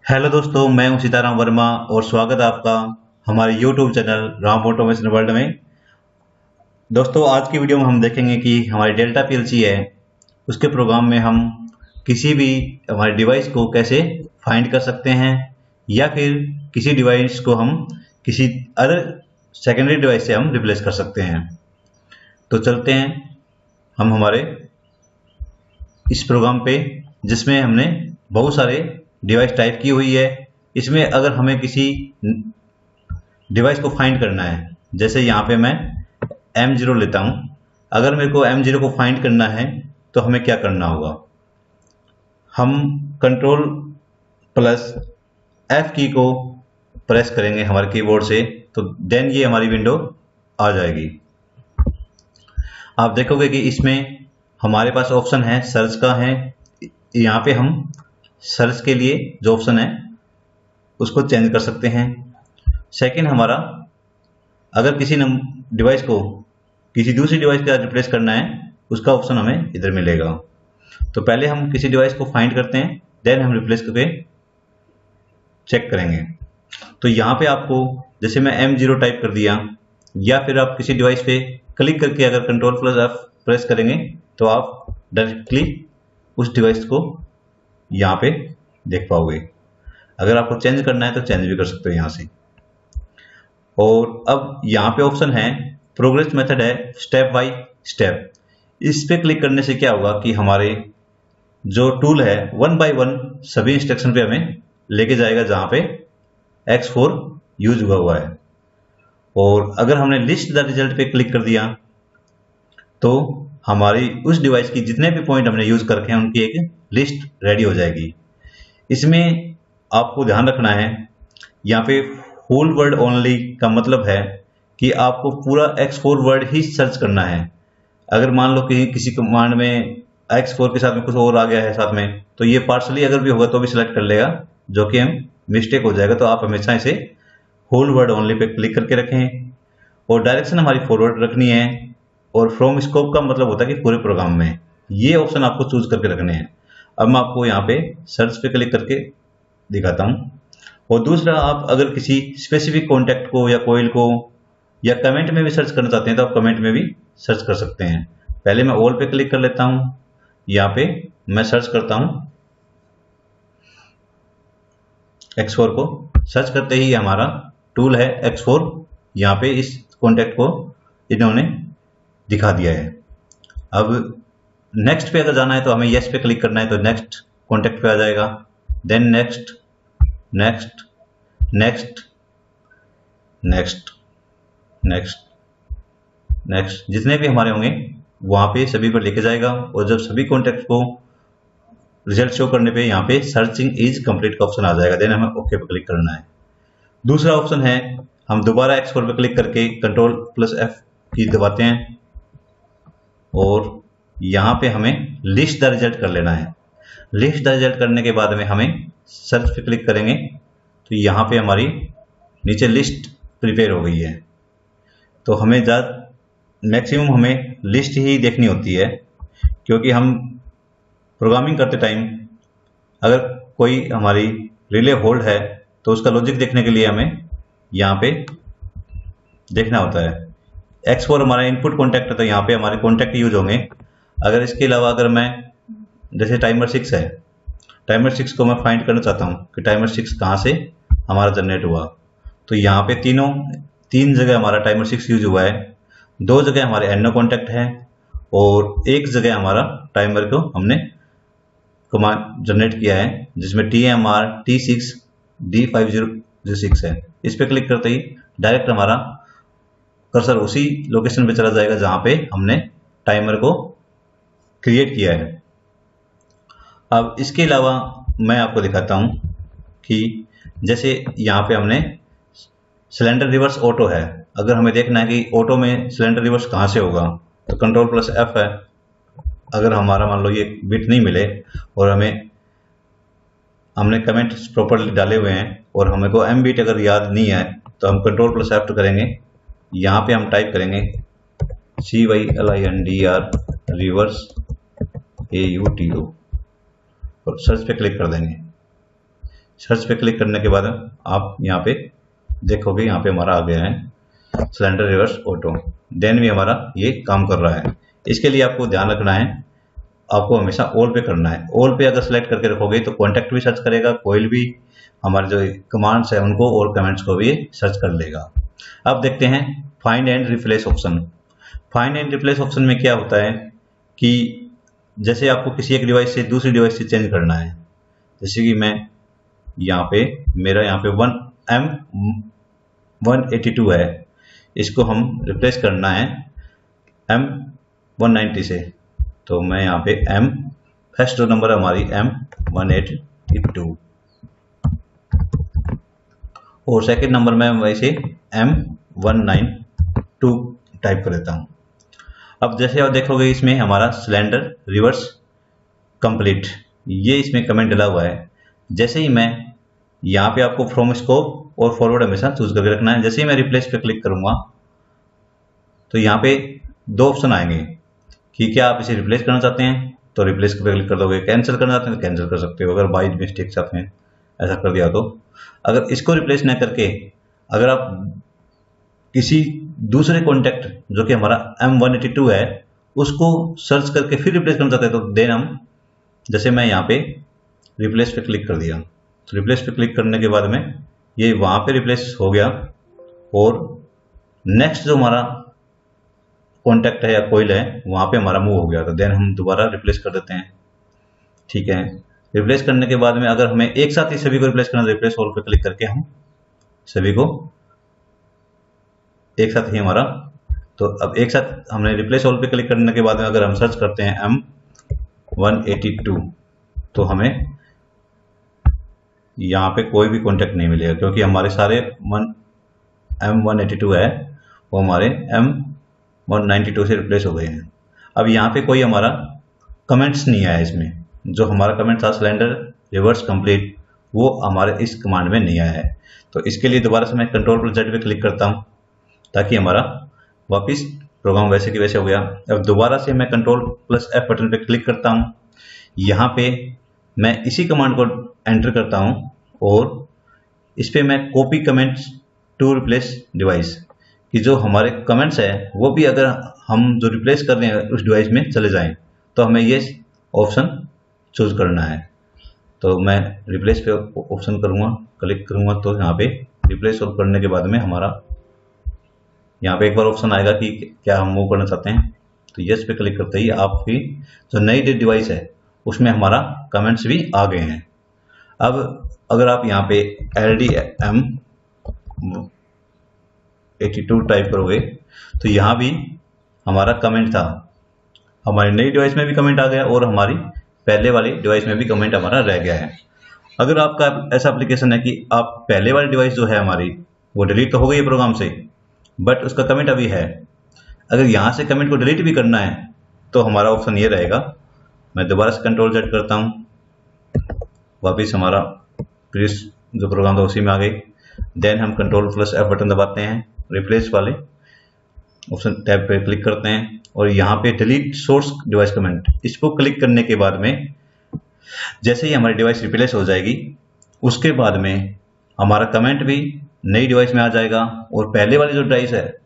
Hello दोस्तों, मैं हूं सीताराम वर्मा और स्वागत है आपका हमारे YouTube channel Ram automation world में। दोस्तों, आज की वीडियो में हम देखेंगे कि हमारी डेल्टा पीएलसी है, उसके प्रोग्राम में हम किसी भी हमारे डिवाइस को कैसे फाइंड कर सकते हैं या फिर किसी डिवाइस को हम किसी अदर सेकेंडरी डिवाइस से हम रिप्लेस कर सकते हैं। तो चलते हैं हम हमारे इस प्रोग्राम पे, जिसमें हमने बहुत सारे डिवाइस टाइप की हुई है। इसमें अगर हमें किसी डिवाइस को फाइंड करना है, जैसे यहाँ पे मैं M0 लेता हूँ। अगर मेरे को M0 को फाइंड करना है तो हमें क्या करना होगा, हम कंट्रोल प्लस F की को प्रेस करेंगे हमारे कीबोर्ड से, तो देन ये हमारी विंडो आ जाएगी। आप देखोगे कि इसमें हमारे पास ऑप्शन है सर्च का है। यहाँ पे हम सर्च के लिए जो ऑप्शन है उसको चेंज कर सकते हैं। सेकंड, हमारा अगर किसी डिवाइस को किसी दूसरी डिवाइस के साथ रिप्लेस करना है, उसका ऑप्शन हमें इधर मिलेगा। तो पहले हम किसी डिवाइस को फाइंड करते हैं, देन हम रिप्लेस करके चेक करेंगे। तो यहाँ पे आपको, जैसे मैं M0 टाइप कर दिया, या फिर आप किसी डिवाइस पे क्लिक करके अगर कंट्रोल प्लस F प्रेस करेंगे तो आप डायरेक्टली उस डिवाइस को यहाँ पे देख पाओगे। अगर आपको चेंज करना है तो चेंज भी कर सकते हो यहाँ से। और अब यहाँ पे ऑप्शन है प्रोग्रेस मेथड है स्टेप बाय स्टेप। इस पे क्लिक करने से क्या होगा कि हमारे जो टूल है 1 बाय 1 सभी इंस्ट्रक्शन पे हमें लेके जाएगा जहाँ पे X4 यूज हुआ है। और अगर हमने लिस्ट द रिजल्ट पे क्लिक कर दिया तो हमारी उस डिवाइस की जितने भी पॉइंट हमने यूज करके हैं उनकी एक लिस्ट रेडी हो जाएगी। इसमें आपको ध्यान रखना है, यहाँ पे होल वर्ड ओनली का मतलब है कि आपको पूरा X4 वर्ड ही सर्च करना है। अगर मान लो कि किसी कमांड में X4 के साथ में कुछ और आ गया है साथ में, तो ये पार्सली अगर भी होगा तो भी सिलेक्ट कर लेगा, जो कि हम मिस्टेक हो जाएगा। तो आप हमेशा इसे whole word only pay click करके रखें। और डायरेक्शन हमारी फॉरवर्ड रखनी है। और फ्रॉम स्कोप का मतलब होता है कि पूरे प्रोग्राम में ये ऑप्शन आपको चूज करके रखने हैं। अब मैं आपको यहाँ पे सर्च पे क्लिक करके दिखाता हूँ। और दूसरा, आप अगर किसी स्पेसिफिक कॉन्टैक्ट को या कोइल को या कमेंट में भी सर्च करना चाहते हैं तो आप कमेंट में भी सर्च कर सकते हैं। पहले मैं ऑल पे क्लिक कर लेता हूँ। यहाँ पे मैं सर्च करता हूँ X4 को। सर्च करते ही हमारा टूल है X4, यहाँ पे इस कॉन्टैक्ट को इन्होंने दिखा दिया है। अब नेक्स्ट पे अगर जाना है तो हमें यस पे क्लिक करना है, तो नेक्स्ट कॉन्टैक्ट पे आ जाएगा। Then next, next, next, next, next, next, जितने भी हमारे होंगे वहाँ पे सभी पर लेके जाएगा। और जब सभी कॉन्टैक्ट को रिजल्ट शो करने पे यहाँ पे सर्चिंग इज कंप्लीट का ऑप्शन आ जाएगा। देन हमें ओके पे क्लिक करना है। दूसरा ऑप्शन है, हम दोबारा X4 पे क्लिक करके कंट्रोल प्लस F की दबाते हैं और यहाँ पे हमें लिस्ट द रिजल्ट कर लेना है। लिस्ट द रिजल्ट करने के बाद में हमें सर्च पे क्लिक करेंगे तो यहाँ पे हमारी नीचे लिस्ट प्रिपेयर हो गई है। तो हमें मैक्सिमम हमें लिस्ट ही देखनी होती है, क्योंकि हम प्रोग्रामिंग करते टाइम अगर कोई हमारी रिले होल्ड है तो उसका लॉजिक देखने के लिए हमें यहाँ पे देखना होता है। X4 हमारा इनपुट कॉन्टैक्ट है, तो यहाँ पे हमारे कॉन्टैक्ट यूज होंगे। अगर इसके अलावा अगर मैं, जैसे टाइमर 6 है, टाइमर 6 को मैं फाइंड करना चाहता हूँ कि टाइमर 6 कहाँ से हमारा जनरेट हुआ, तो यहाँ पे तीन जगह हमारा टाइमर 6 यूज हुआ है। 2 जगह हमारे एनो कॉन्टैक्ट है और 1 जगह हमारा टाइमर को हमने कमांड जनरेट किया है, जिसमें TMR T6 D5006 है। इस पे क्लिक करते ही डायरेक्ट हमारा कर्सर उसी लोकेशन पे चला जाएगा जहां पे हमने टाइमर को क्रिएट किया है। अब इसके अलावा मैं आपको दिखाता हूं कि जैसे यहाँ पे हमने सिलेंडर रिवर्स ऑटो है। अगर हमें देखना है कि ऑटो में सिलेंडर रिवर्स कहाँ से होगा, तो कंट्रोल प्लस F है। अगर हमारा मान लो ये बिट नहीं मिले और हमने कमेंट प्रॉपरली डाले हुए हैं और हमें को M बिट अगर याद नहीं है, तो हम कंट्रोल प्लस F करेंगे। यहाँ पे हम टाइप करेंगे CYLINDR रिवर्स AUTO और सर्च पे क्लिक कर देंगे। सर्च पे क्लिक करने के बाद आप यहाँ पे देखोगे, यहाँ पे हमारा आ गया है सिलेंडर रिवर्स ऑटो। देन भी हमारा ये काम कर रहा है। इसके लिए आपको ध्यान रखना है, आपको हमेशा ऑल पे करना है। ऑल पे अगर सेलेक्ट करके रखोगे तो कॉन्टैक्ट भी सर्च करेगा, कोई भी हमारे जो कमांड्स है उनको और कमेंट्स को भी सर्च कर लेगा। अब देखते हैं find and replace option. Find and replace option में क्या होता है कि जैसे आपको किसी एक डिवाइस से दूसरी डिवाइस से चेंज करना है, जैसे कि मैं यहाँ पे मेरा यहाँ पे M182 है, इसको हम रिप्लेस करना है M190 से। तो मैं यहाँ पे फर्स्ट नंबर हमारी M182 और सेकंड नंबर में वैसे M192 टाइप कर देता हूँ। अब जैसे आप देखोगे इसमें हमारा सिलेंडर रिवर्स कंप्लीट, ये इसमें कमेंट डला हुआ है। जैसे ही मैं यहाँ पे आपको फ्रॉम स्कोप और फॉरवर्ड हमेशा चूज करके रखना है। जैसे ही मैं रिप्लेस पे क्लिक करूंगा तो यहाँ पे दो ऑप्शन आएंगे कि क्या आप इसे रिप्लेस करना चाहते हैं तो रिप्लेस पे क्लिक कर दोगे, कैंसिल करना चाहते हैं तो कैंसिल कर सकते हो अगर बाई मिस्टेक चाहते हैं ऐसा कर दिया तो। अगर इसको रिप्लेस न करके अगर आप किसी दूसरे कॉन्टैक्ट जो कि हमारा M182 है उसको सर्च करके फिर रिप्लेस करना चाहते हैं तो देन हम, जैसे मैं यहाँ पे रिप्लेस पे क्लिक कर दिया तो रिप्लेस पे क्लिक करने के बाद में ये वहाँ पे रिप्लेस हो गया और नेक्स्ट जो हमारा कॉन्टैक्ट है या कोइल है वहाँ पे हमारा मूव हो गया। तो देन हम दोबारा रिप्लेस कर देते हैं। ठीक है, रिप्लेस करने के बाद में अगर हमें एक साथ ही सभी को रिप्लेस करना है तो रिप्लेस ऑल पे क्लिक करके हम सभी को एक साथ ही हमारा, तो अब एक साथ हमने रिप्लेस ऑल पे क्लिक करने के बाद में अगर हम सर्च करते हैं M182 तो हमें यहाँ पे कोई भी कॉन्टैक्ट नहीं मिलेगा क्योंकि हमारे सारे M182 है वो हमारे M192 से रिप्लेस हो गए हैं। अब यहाँ पे कोई हमारा कमेंट्स नहीं आया, इसमें जो हमारा कमेंट था सिलेंडर रिवर्स कंप्लीट वो हमारे इस कमांड में नहीं आया है। तो इसके लिए दोबारा से मैं Ctrl+Z पे क्लिक करता हूँ ताकि हमारा वापस प्रोग्राम वैसे की वैसे हो गया। अब दोबारा से मैं Ctrl+F बटन पे क्लिक करता हूँ, यहाँ पे मैं इसी कमांड को एंटर करता हूँ और इस पे मैं copy comments to replace device कि जो हमारे कमेंट्स है वो भी अगर हम जो रिप्लेस कर रहे हैं उस डिवाइस में चले जाएं तो हमें ये ऑप्शन चूज करना है। तो मैं रिप्लेस पे ऑप्शन करूँगा, क्लिक करूँगा तो यहाँ पे रिप्लेस करने के बाद में हमारा यहाँ पे एक बार ऑप्शन आएगा कि क्या हम मूव करना चाहते हैं। तो यस पे क्लिक करते ही आपकी जो नई डिवाइस है उसमें हमारा कमेंट्स भी आ गए हैं। अब अगर आप यहाँ पे LDM82 टाइप करोगे तो यहाँ भी हमारा कमेंट था, हमारी नई डिवाइस में भी कमेंट आ गया और हमारी पहले वाली डिवाइस में भी कमेंट हमारा रह गया है। अगर आपका ऐसा एप्लीकेशन है कि आप पहले वाली डिवाइस जो है हमारी वो डिलीट तो हो गई है प्रोग्राम से बट उसका कमेंट अभी है, अगर यहाँ से कमेंट को डिलीट भी करना है तो हमारा ऑप्शन ये रहेगा। मैं दोबारा से Ctrl+Z करता हूँ, वापिस हमारा प्रीवियस जो प्रोग्राम था उसी में आ गई। देन हम Ctrl+F बटन दबाते हैं, रिप्लेस वाले ऑप्शन टैब पे क्लिक करते हैं और यहाँ पे डिलीट सोर्स डिवाइस कमेंट, इसको क्लिक करने के बाद में जैसे ही हमारी डिवाइस रिप्लेस हो जाएगी उसके बाद में हमारा कमेंट भी नई डिवाइस में आ जाएगा और पहले वाली जो डिवाइस है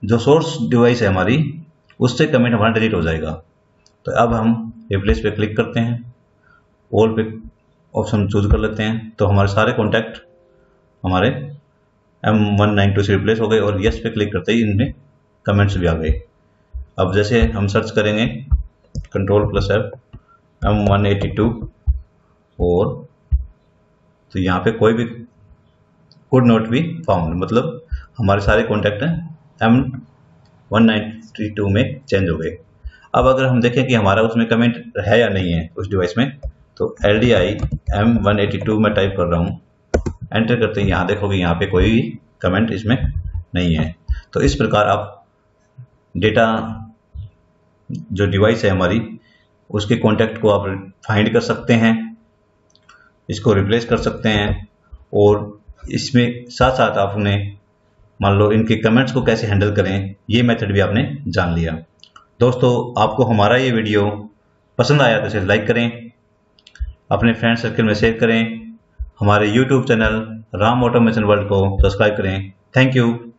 जो सोर्स डिवाइस है हमारी उससे कमेंट हमारा डिलीट हो जाएगा। तो अब हम रिप्लेस पे क्लिक करते हैं, ऑल पे ऑप्शन चूज कर लेते हैं तो हमारे सारे कॉन्टैक्ट हमारे M192 से रिप्लेस हो गए और यस पे क्लिक करते ही इनमें कमेंट्स भी आ गए। अब जैसे हम सर्च करेंगे Ctrl+F M182 और तो यहाँ पे कोई भी कुड नॉट बी फाउंड, मतलब हमारे सारे कॉन्टैक्ट M192 में चेंज हो गए। अब अगर हम देखें कि हमारा उसमें कमेंट है या नहीं है उस डिवाइस में तो LDI M182 में टाइप कर रहा हूँ, एंटर करते हैं, यहाँ देखोगे यहाँ पे कोई कमेंट इसमें नहीं है। तो इस प्रकार आप डेटा जो डिवाइस है हमारी उसके कॉन्टैक्ट को आप फाइंड कर सकते हैं, इसको रिप्लेस कर सकते हैं और इसमें साथ साथ आपने मान लो इनके कमेंट्स को कैसे हैंडल करें ये मेथड भी आपने जान लिया। दोस्तों आपको हमारा ये वीडियो पसंद आया तो इसे लाइक करें, अपने फ्रेंड सर्कल में शेयर करें हमारे YouTube channel Ram automation world को सब्सक्राइब करें। Thank you.